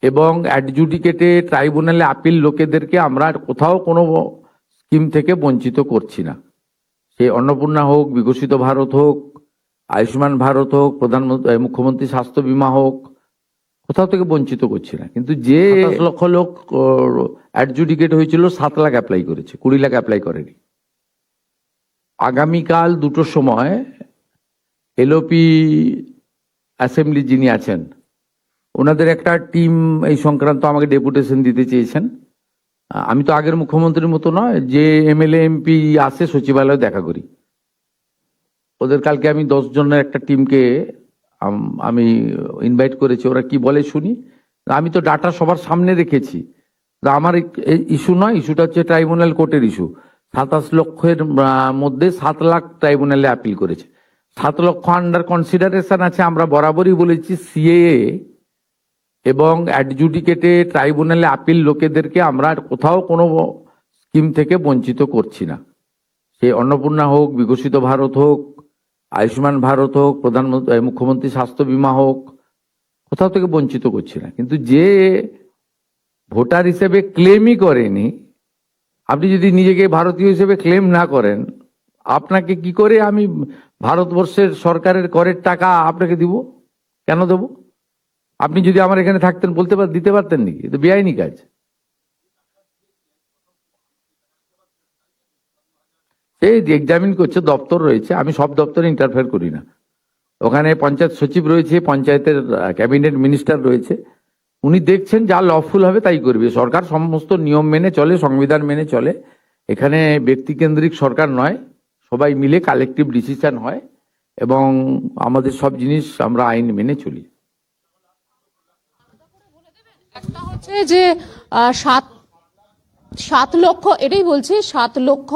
এবং অ্যাডজুডিকেটে ট্রাইব্যুনালে আপিল লোকেদেরকে আমরা কোথাও কোনো স্কিম থেকে বঞ্চিত করছি না। সে অন্নপূর্ণা হোক, বিকশিত ভারত হোক, আয়ুষ্মান ভারত হোক, প্রধানমন্ত্রী মুখ্যমন্ত্রী স্বাস্থ্য বীমা হোক, কোথাও থেকে বঞ্চিত করছি না। কিন্তু যে 27 লক্ষ লোক অ্যাডজুডিকেট হয়েছিল 7 লাখ অ্যাপ্লাই করেছে, 20 লাখ অ্যাপ্লাই করেনি। আগামীকাল 2টোর সময় এলওপি অ্যাসেম্বলি যিনি আছেন ওনাদের একটা টিম এই সংক্রান্ত আমাকে ডেপুটেশন দিতে চেয়েছেন। আমি তো আগের মুখ্যমন্ত্রীর মতো নয় যে এমএলএ এমপি আসে সচিবালয়ে দেখা করি। ওদের কালকে আমি 10 জনের একটা টিমকে আমি ইনভাইট করেছি, ওরা কি বলে শুনি। আমি তো ডাটা সবার সামনে রেখেছি। আমার ইস্যু নয়, ইস্যুটা হচ্ছে ট্রাইব্যুনাল কোর্টের ইস্যু। 27 লক্ষের মধ্যে 7 লাখ ট্রাইব্যুনালে আপিল করেছে। 7 লক্ষ আন্ডার কনসিডারেশন আছে। আমরা বরাবরই বলেছি সিএএ এবং অ্যাডজুডিকেটে ট্রাইব্যুনালে আপিল লোকেদেরকে আমরা কোথাও কোনো স্কিম থেকে বঞ্চিত করছি না। সে অন্নপূর্ণা হোক, বিকশিত ভারত হোক, আয়ুষ্মান ভারত হোক, প্রধানমন্ত্রী মুখ্যমন্ত্রী স্বাস্থ্য বীমা হোক, কোথাও থেকে বঞ্চিত করছি না। কিন্তু যে ভোটার হিসেবে ক্লেমই করেনি, আপনি যদি নিজেকে ভারতীয় হিসেবে ক্লেম না করেন, আপনাকে কি করে আমি ভারতবর্ষের সরকারের করের টাকা আপনাকে দিব? কেন দেব? আপনি যদি আমার এখানে থাকতেন দিতে পারতেন নাকি? এটা বেআইনি কাজ। এই এক্সামিন করছে, দপ্তর রয়েছে, আমি সব দপ্তরে ইন্টারফেয়ার করি না। ওখানে পঞ্চায়েত সচিব রয়েছে, পঞ্চায়েতের ক্যাবিনেট মিনিস্টার রয়েছে, উনি দেখছেন যা লফুল হবে তাই করবে। সরকার সমস্ত নিয়ম মেনে চলে, সংবিধান মেনে চলে। এখানে ব্যক্তিকেন্দ্রিক সরকার নয়, সবাই মিলে কালেকটিভ ডিসিশন হয় এবং আমাদের সব জিনিস আমরা আইন মেনে চলি। একটা হচ্ছে যে 7 লক্ষ, এটাই বলছি, 7 লক্ষ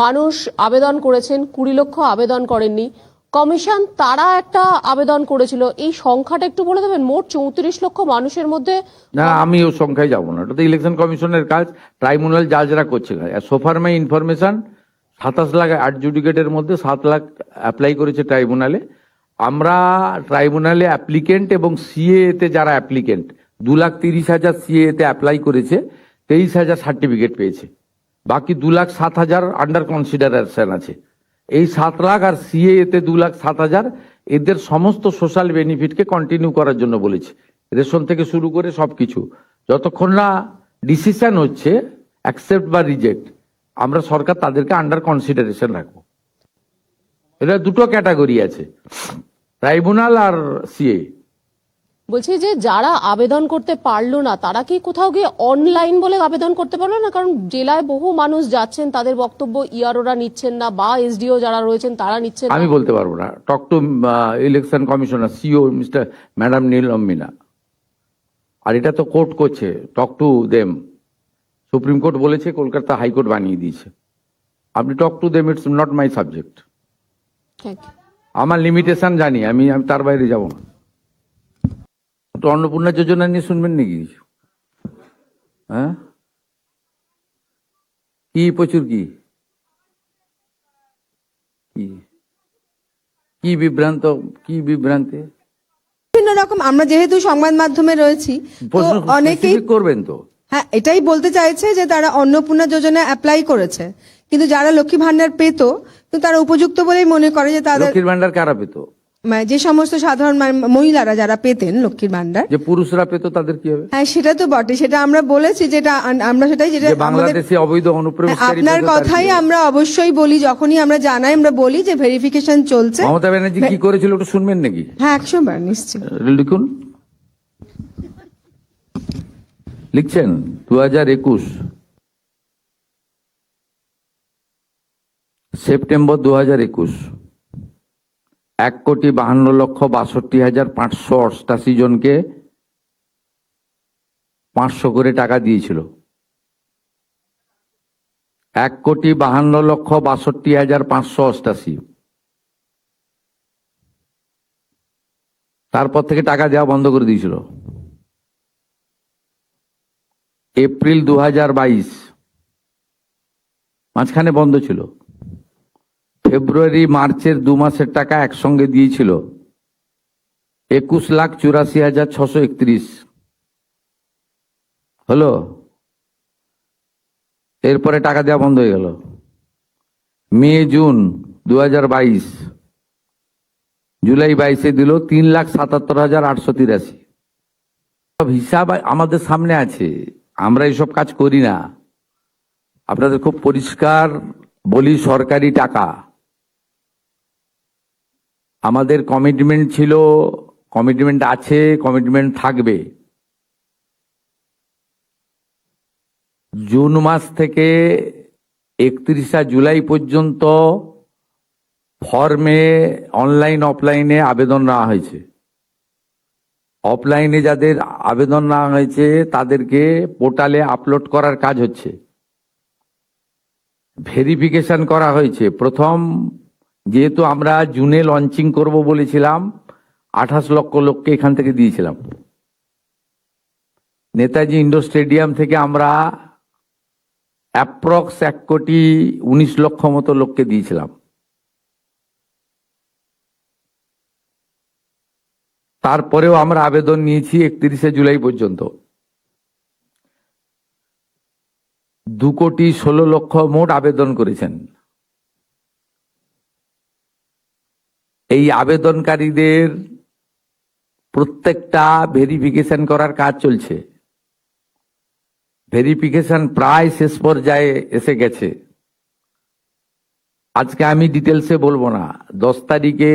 মানুষ আবেদন করেছেন, 20 লক্ষ আবেদন করেননি। কমিশন তারা একটা আবেদন করেছিল, এই সংখ্যাটা একটু বলে দেবেন? মোট 34 লক্ষ মানুষের মধ্যে। না, আমি ও সংখ্যায় যাবো না, ওটা তো ইলেকশন কমিশনের কাজ, ট্রাইব্যুনাল জাজরা করছে। সোফার মাই ইনফরমেশন 27 লাখ অ্যাডজুডিকেটের মধ্যে 7 লাখ অ্যাপ্লাই করেছে ট্রাইব্যুনালে। আমরা ট্রাইব্যুনালে অ্যাপ্লিকেন্ট এবং সিএতে যারা অ্যাপ্লিকেন্ট 2,30,000 সিএতে অ্যাপ্লাই করেছে, 23,000 সার্টিফিকেট পেয়েছে। বাকি 2,07,000 আন্ডার কনসিডারেশন আছে। এই 7 লাখ আর সিএতে 2,07,000 এদের সমস্ত সোশ্যাল বেনিফিটকে কন্টিনিউ করার জন্য বলেছে, রেশন থেকে শুরু করে সবকিছু। যতক্ষণ না ডিসিশন হচ্ছে অ্যাকসেপ্ট বা রিজেক্ট, আমরা সরকার তাদেরকে আন্ডার কনসিডারেশন রাখবো। এটা দুটো ক্যাটাগরি আছে, ট্রাইব্যুনাল আর সিএ। বলছি যে যারা আবেদন করতে পারলো না তারা কি কোথাও গিয়ে অনলাইন বলে আবেদন করতে পারলো না? কারণ জেলায় বহু মানুষ যাচ্ছেন, তাদের বক্তব্য ইআরওরা নিচ্ছেন না বা এসডিও যারা রয়েছেন তারা নিচ্ছেন না। আমি বলতে পারবো না। Talk to election commissioner CEO mister madam Neelam Meena. আর এটা তো কোর্ট করছে, talk to them. Supreme court বলেছে, কলকাতা হাইকোর্ট বানিয়ে দিয়েছে। আপনি talk to them, it's not my subject. আমার লিমিটেশন জানি, আমি তার বাইরে যাব না। তো অন্নপূর্ণা যোজনা নিয়ে শুনবেন নাকি? হ্যাঁ, কি প্রচুর কি কি বিভ্রান্ত, কি বিভ্রান্তি? বিভিন্ন রকম, আমরা যেহেতু সংবাদ মাধ্যমে রয়েছি তো অনেকেই করবেন তো। হ্যাঁ, এটাই বলতে চাইছে যে তারা অন্নপূর্ণা যোজনা অ্যাপ্লাই করেছে, কিন্তু যারা লক্ষ্মী ভান্ডার পেত কিন্তু তারা উপযুক্ত বলেই মনে করে যে তাদের লক্ষ্মীর ভান্ডার কারা পেত? মানে যে সমস্ত সাধারণ মহিলারা যারা পেতেন লক্ষ্মীর ভান্ডার, যে পুরুষরা পেত তাদের কি হবে? হ্যাঁ সেটা তো বটে, সেটা আমরা বলেছি, যেটা আমরা সেটাই, যেটা বাংলাদেশে অবৈধ অনুপ্রবেশকারী। আপনার কথাই আমরা অবশ্যই বলি, যখনই আমরা জানাই আমরা বলি যে ভেরিফিকেশন চলছে। মমতা ব্যানার্জি কি করেছিল একটু শুনবেন নাকি? হ্যাঁ, 100 বার নিশ্চয় লিখুন। লিখছেন 2021 সেপ্টেম্বর 2021 1,52,62,588 জনকে 500 করে টাকা দিয়েছিল। 1,52,62,588। তারপর থেকে টাকা দেওয়া বন্ধ করে দিয়েছিল। এপ্রিল 2022 মাঝখানে বন্ধ ছিল। ফেব্রুয়ারি মার্চের 2 মাসের টাকা একসঙ্গে দিয়েছিল 21,84,631। হলো, এরপরে টাকা দেওয়া বন্ধ হয়ে গেল। মে জুন 2022, জুলাই 22-এ দিল 3,77,883। সব হিসাব আমাদের সামনে আছে, আমরা এইসব কাজ করি না। আপনাদের খুব পরিষ্কার বলি, সরকারি টাকা। আমাদের কমিটমেন্ট ছিল, কমিটমেন্ট আছে, কমিটমেন্ট থাকবে। জুন মাস থেকে 31শে জুলাই পর্যন্ত ফর্মে অনলাইন অফলাইনে আবেদন নেওয়া হয়েছে। অফলাইনে যাদের আবেদন নেওয়া হয়েছে তাদেরকে পোর্টালে আপলোড করার কাজ হচ্ছে, ভেরিফিকেশন করা হয়েছে। প্রথম যেহেতু আমরা জুনে লঞ্চিং করব বলেছিলাম, 28 লক্ষ লোককে এখান থেকে দিয়েছিলাম। নেতাজি ইন্ডোর স্টেডিয়াম থেকে আমরা অ্যাপ্রক্স 1,19,00,000 মতো লোককে দিয়েছিলাম। তারপরেও আমরা আবেদন নিয়েছি 31শে জুলাই পর্যন্ত। 2,16,00,000 মোট আবেদন করেছেন। এই আবেদনকারীদের প্রত্যেকটা ভেরিফিকেশন করার কাজ চলছে। ভেরিফিকেশন প্রায় শেষ পর্যায়ে এসে গেছে। আজকে আমি ডিটেলসে বলবো না। 10 তারিখে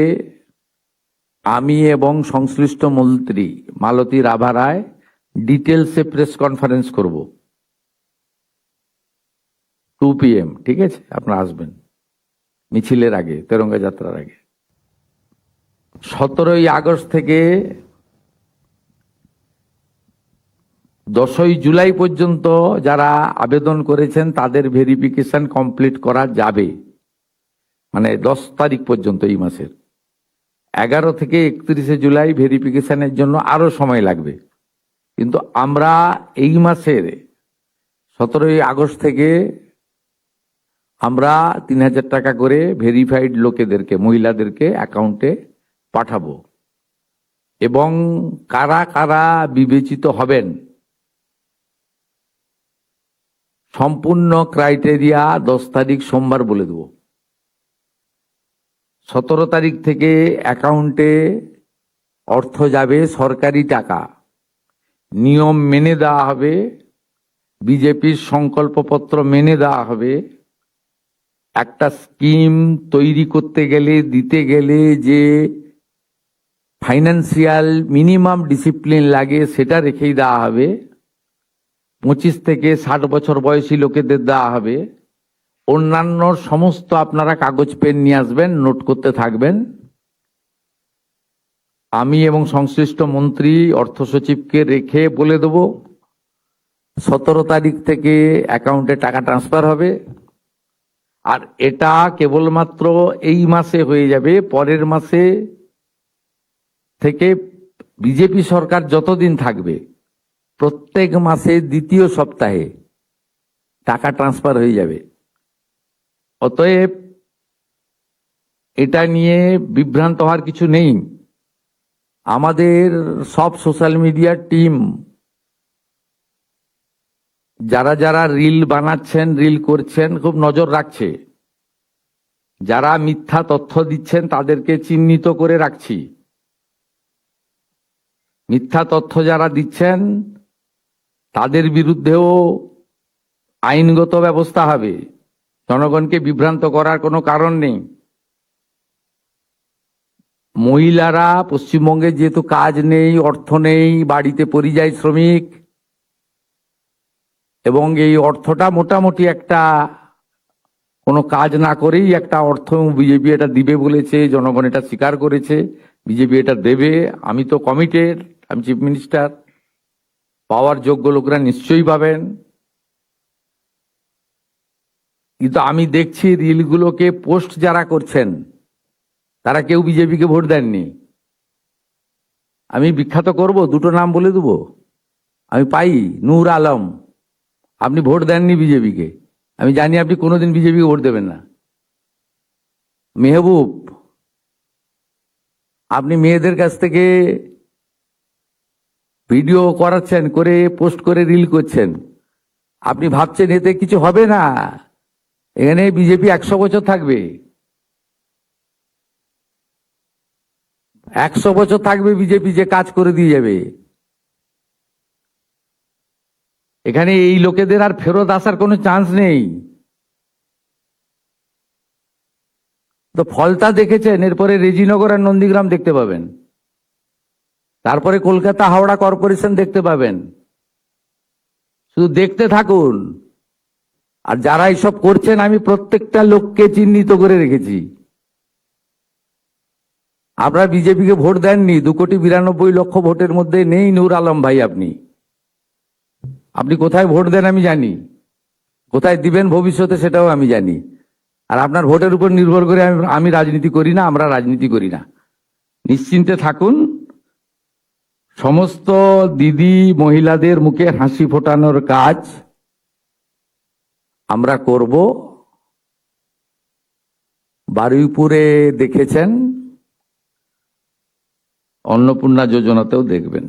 আমি এবং সংশ্লিষ্ট মন্ত্রী মালতী রাভা রায় ডিটেলসে প্রেস কনফারেন্স করব 2 PM, ঠিক আছে? আপনারা আসবেন মিছিলের আগে, তেরঙ্গা যাত্রার আগে। 17ই আগস্ট থেকে 10ই জুলাই পর্যন্ত যারা আবেদন করেছেন তাদের ভেরিফিকেশন কমপ্লিট করা যাবে, মানে 10 তারিখ পর্যন্ত এই মাসের। 11 থেকে 31শে জুলাই ভেরিফিকেশনের জন্য আরো সময় লাগবে, কিন্তু আমরা এই মাসের 17ই আগস্ট থেকে আমরা 3,000 টাকা করে ভেরিফাইড লোকেদেরকে, মহিলাদেরকে অ্যাকাউন্টে পাঠাবো। এবং কারা কারা বিবেচিত হবেন সম্পূর্ণ ক্রাইটেরিয়া 10 তারিখ সোমবার বলে দেব। 17 তারিখ থেকে অ্যাকাউন্টে অর্থ যাবে, সরকারি টাকা, নিয়ম মেনে দেওয়া হবে, বিজেপির সংকল্পপত্র মেনে দেওয়া হবে। একটা স্কিম তৈরি করতে গেলে, দিতে গেলে যে ফাইন্যান্সিয়াল মিনিমাম ডিসিপ্লিন লাগে সেটা রেখেই দেওয়া হবে। 25 থেকে 60 বছর বয়সী লোকেদের দেওয়া হবে। অন্যান্য সমস্ত আপনারা কাগজ পেন নিয়ে আসবেন, নোট করতে থাকবেন। আমি এবং সংশ্লিষ্ট মন্ত্রী অর্থ সচিবকে রেখে বলে দেব 17 তারিখ থেকে অ্যাকাউন্টে টাকা ট্রান্সফার হবে। আর এটা কেবলমাত্র এই মাসে হয়ে যাবে, পরের মাসে থেকে বিজেপি সরকার যতদিন থাকবে প্রত্যেক মাসে দ্বিতীয় সপ্তাহে টাকা ট্রান্সফার হয়ে যাবে। অতএব এটা নিয়ে বিভ্রান্ত হওয়ার কিছু নেই। আমাদের সব সোশ্যাল মিডিয়ার টিম যারা যারা রিল বানাচ্ছেন, রিল করছেন, খুব নজর রাখছে। যারা মিথ্যা তথ্য দিচ্ছেন তাদেরকে চিহ্নিত করে রাখছি। মিথ্যা তথ্য যারা দিচ্ছেন তাদের বিরুদ্ধেও আইনগত ব্যবস্থা হবে। জনগণকে বিভ্রান্ত করার কোনো কারণ নেই। মহিলারা পশ্চিমবঙ্গে যেহেতু কাজ নেই, অর্থ নেই, বাড়িতে পরিযায়ী শ্রমিক, এবং এই অর্থটা মোটামুটি একটা কোনো কাজ না করেই একটা অর্থ বিজেপি এটা দিবে বলেছে, জনগণ এটা স্বীকার করেছে, বিজেপি এটা দেবে। আমি তো কমিটেড, আমি চিফ মিনিস্টার, পাওয়ার যোগ্য লোকরা নিশ্চয়ই পাবেন। কিন্তু আমি দেখছি রিলগুলোকে পোস্ট যারা করছেন তারা কেউ বিজেপিকে ভোট দেননি। আমি বিখ্যাত করব, দুটো নাম বলে দেবো। আমি পাই নূর আলম, আপনি ভোট দেননি বিজেপিকে, আমি জানি আপনি কোনোদিন বিজেপিকে ভোট দেবেন না। মেহবুব, আপনি মেয়েদের কাছ থেকে ভিডিও করাচ্ছেন, করে পোস্ট করে রিল করছেন। আপনি ভাবছেন এতে কিছু হবে না? এখানে বিজেপি 100 বছর থাকবে, 100 বছর থাকবে বিজেপি, যে কাজ করে দিয়ে যাবে। এখানে এই লোকেদের আর ফেরত আসার কোনো চান্স নেই। তো ফলতা দেখেছেন, এরপরে রেজিনগর আর নন্দীগ্রাম দেখতে পাবেন, তারপরে কলকাতা হাওড়া কর্পোরেশন দেখতে পাবেন। শুধু দেখতে থাকুন। আর যারা এইসব করছেন, আমি প্রত্যেকটা লোককে চিহ্নিত করে রেখেছি। আপনারা বিজেপিকে ভোট দেননি, 2,92,00,000 ভোটের মধ্যে নেই নূর আলম ভাই। আপনি কোথায় ভোট দেন আমি জানি, কোথায় দিবেন ভবিষ্যতে সেটাও আমি জানি। আর আপনার ভোটের উপর নির্ভর করে আমি রাজনীতি করি না, আমরা রাজনীতি করি না। নিশ্চিন্তে থাকুন। সমস্ত দিদি মহিলাদের মুখে হাসি ফোটানোর কাজ আমরা করব। বারুইপুরে দেখেছেন, অন্নপূর্ণা যোজনাতেও দেখবেন।